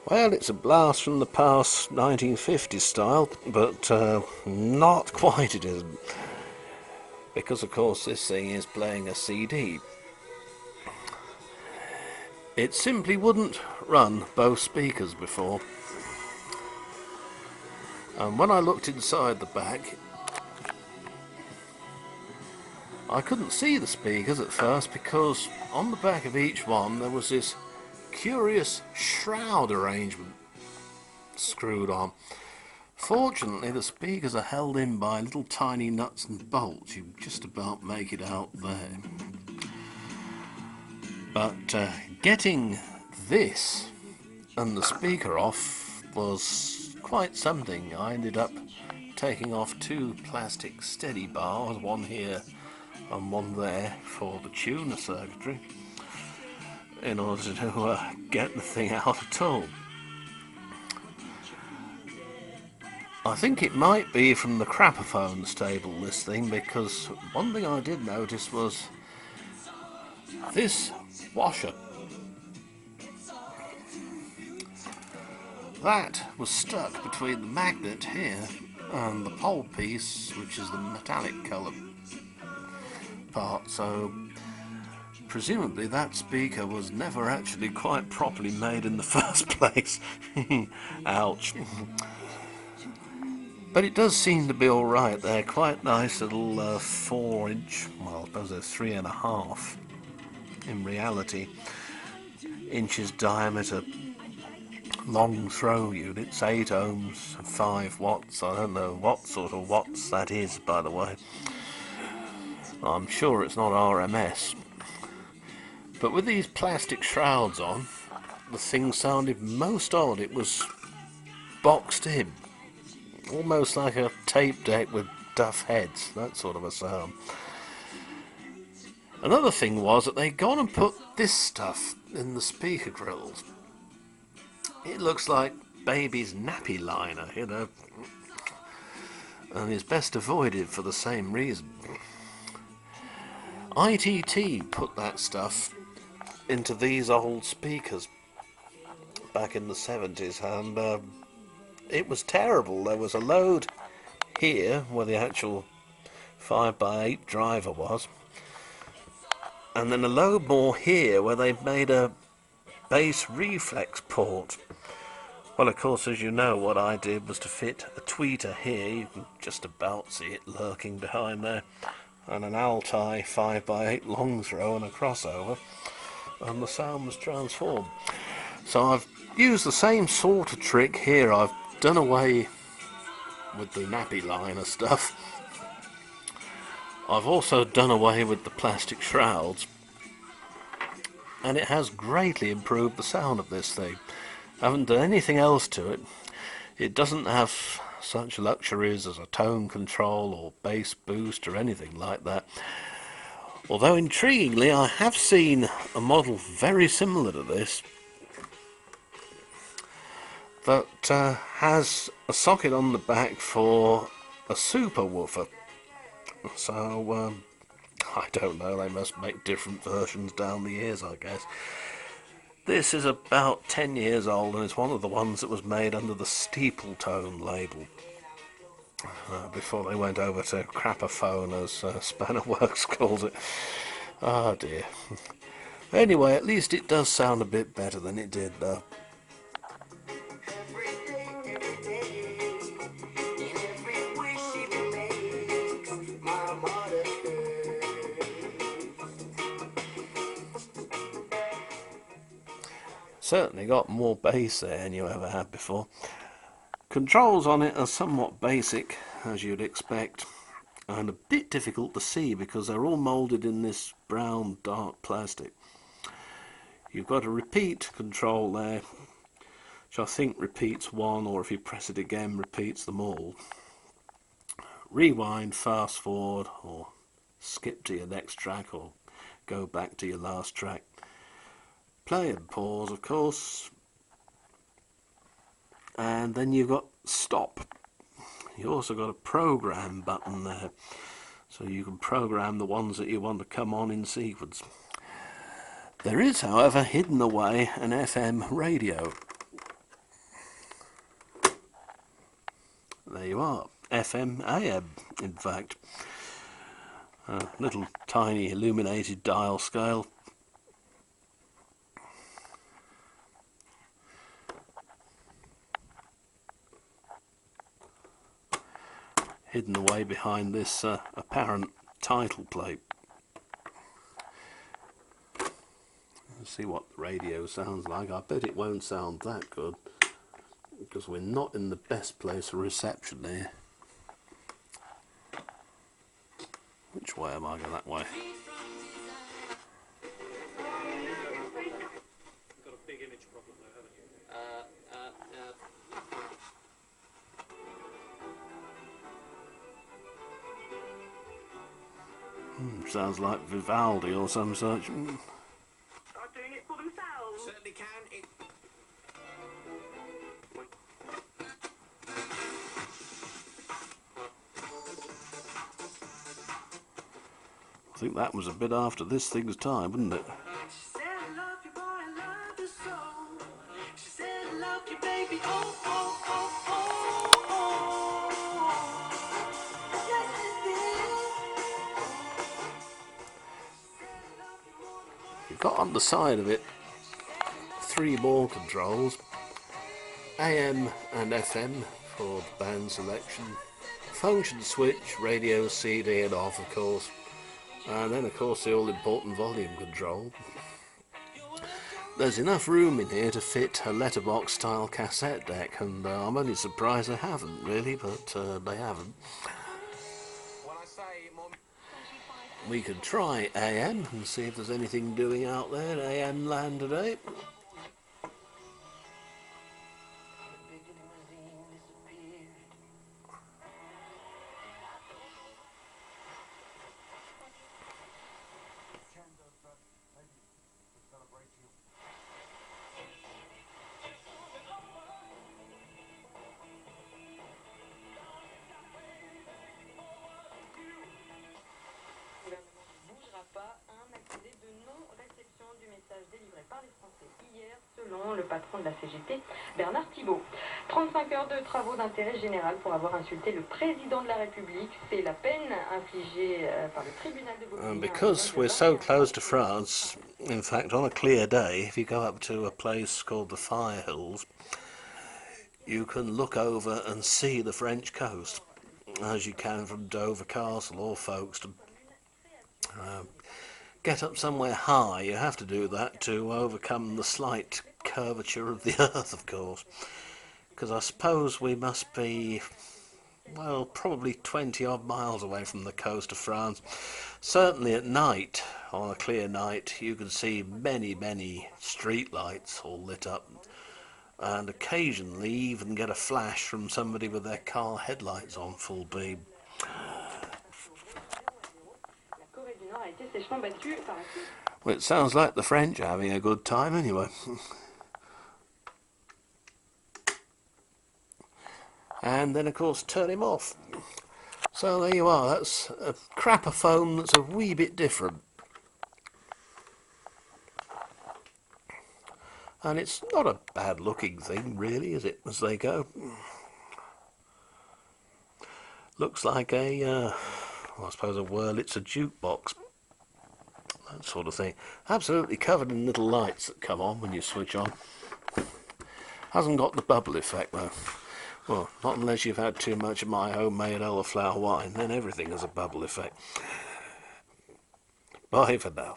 Well, it's a blast from the past 1950s style, but not quite it isn't. Because, of course, this thing is playing a CD. It simply wouldn't run both speakers before. And when I looked inside the back, I couldn't see the speakers at first because on the back of each one there was this curious shroud arrangement screwed on. Fortunately, the speakers are held in by little tiny nuts and bolts. You just about make it out there. But getting this and the speaker off was quite something. I ended up taking off two plastic steady bars, one here and one there for the tuner circuitry, in order to get the thing out at all. I think it might be from the Crapaphone table, this thing, because one thing I did notice was this washer. That was stuck between the magnet here and the pole piece, which is the metallic colour part, so presumably that speaker was never actually quite properly made in the first place. Ouch. But it does seem to be alright. They're quite nice little 4-inch, well, I suppose they're 3.5 in reality, inches diameter long throw units, 8 ohms, 5 watts. I don't know what sort of watts that is, by the way. I'm sure it's not RMS. But with these plastic shrouds on, the thing sounded most odd. It was boxed in, almost like a tape deck with duff heads, that sort of a sound. Another thing was that they'd gone and put this stuff in the speaker grills. It looks like baby's nappy liner, you know, and is best avoided for the same reason. ITT put that stuff into these old speakers back in the 70s, and it was terrible. There was a load here where the actual 5x8 driver was, and then a load more here where they made a bass reflex port. Well, of course, as you know, what I did was to fit a tweeter here. You can just about see it lurking behind there, and an Altai 5x8 long throw and a crossover, and the sound was transformed. So I've used the same sort of trick here. I've done away with the nappy liner stuff. I've also done away with the plastic shrouds, and it has greatly improved the sound of this thing. I haven't done anything else to it. It doesn't have such luxuries as a tone control or bass boost or anything like that. Although intriguingly, I have seen a model very similar to this that has a socket on the back for a super woofer. So I don't know, they must make different versions down the years, I guess. This is about 10 years old, and it's one of the ones that was made under the Steepletone label before they went over to Crapaphone, as Spanner Works calls it. Ah, dear. Anyway, at least it does sound a bit better than it did, though. Certainly got more bass there than you ever had before. Controls on it are somewhat basic, as you'd expect, and a bit difficult to see because they're all moulded in this brown dark plastic. You've got a repeat control there, which I think repeats one, or if you press it again, repeats them all. Rewind, fast forward, or skip to your next track, or go back to your last track. Play and pause, of course, and then you've got stop. You also got a program button there, so you can program the ones that you want to come on in sequence. There is, however, hidden away an FM radio. There you are, FM, AM, in fact. A little tiny illuminated dial scale. Hidden away behind this apparent title plate. Let's see what the radio sounds like. I bet it won't sound that good, because we're not in the best place for reception here. Which way am I going? That way. You've got a big image problem though, haven't you? Sounds like Vivaldi or some such. Start doing it for themselves. Certainly can. I think that was a bit after this thing's time, wasn't it? She said, I love you, boy, I love you so. She said, I love you, baby, oh, oh, oh, oh, oh. Yes, You've got on the side of it 3 more controls, AM and FM for the band selection, function switch, radio, CD and off of course, and then of course the all-important volume control. There's enough room in here to fit a letterbox style cassette deck, and I'm only surprised they haven't really, but they haven't. We could try AM and see if there's anything doing out there in AM land today. Selon le patron de la CGT, Bernard Thibault. 35 heures de travaux d'intérêt général pour avoir insulté le président de la République. C'est la peine infligée par le tribunal de Beauvais. Because we're so close to France, in fact on a clear day, if you go up to a place called the Fire Hills, you can look over and see the French coast, as you can from Dover Castle or Folkestone. Get up somewhere high, you have to do that to overcome the slight curvature of the earth, of course, because I suppose we must be, well, probably 20 odd miles away from the coast of France. Certainly at night, on a clear night, you can see many street lights all lit up, and occasionally even get a flash from somebody with their car headlights on full beam. Well, it sounds like the French are having a good time anyway. And then of course turn him off. So there you are, that's a crapophone that's a wee bit different. And it's not a bad looking thing really, is it, as they go. Looks like a, well, I suppose a Wurlitzer jukebox. That sort of thing. Absolutely covered in little lights that come on when you switch on. Hasn't got the bubble effect though. Well, not unless you've had too much of my homemade elderflower wine, then everything has a bubble effect. Bye for now.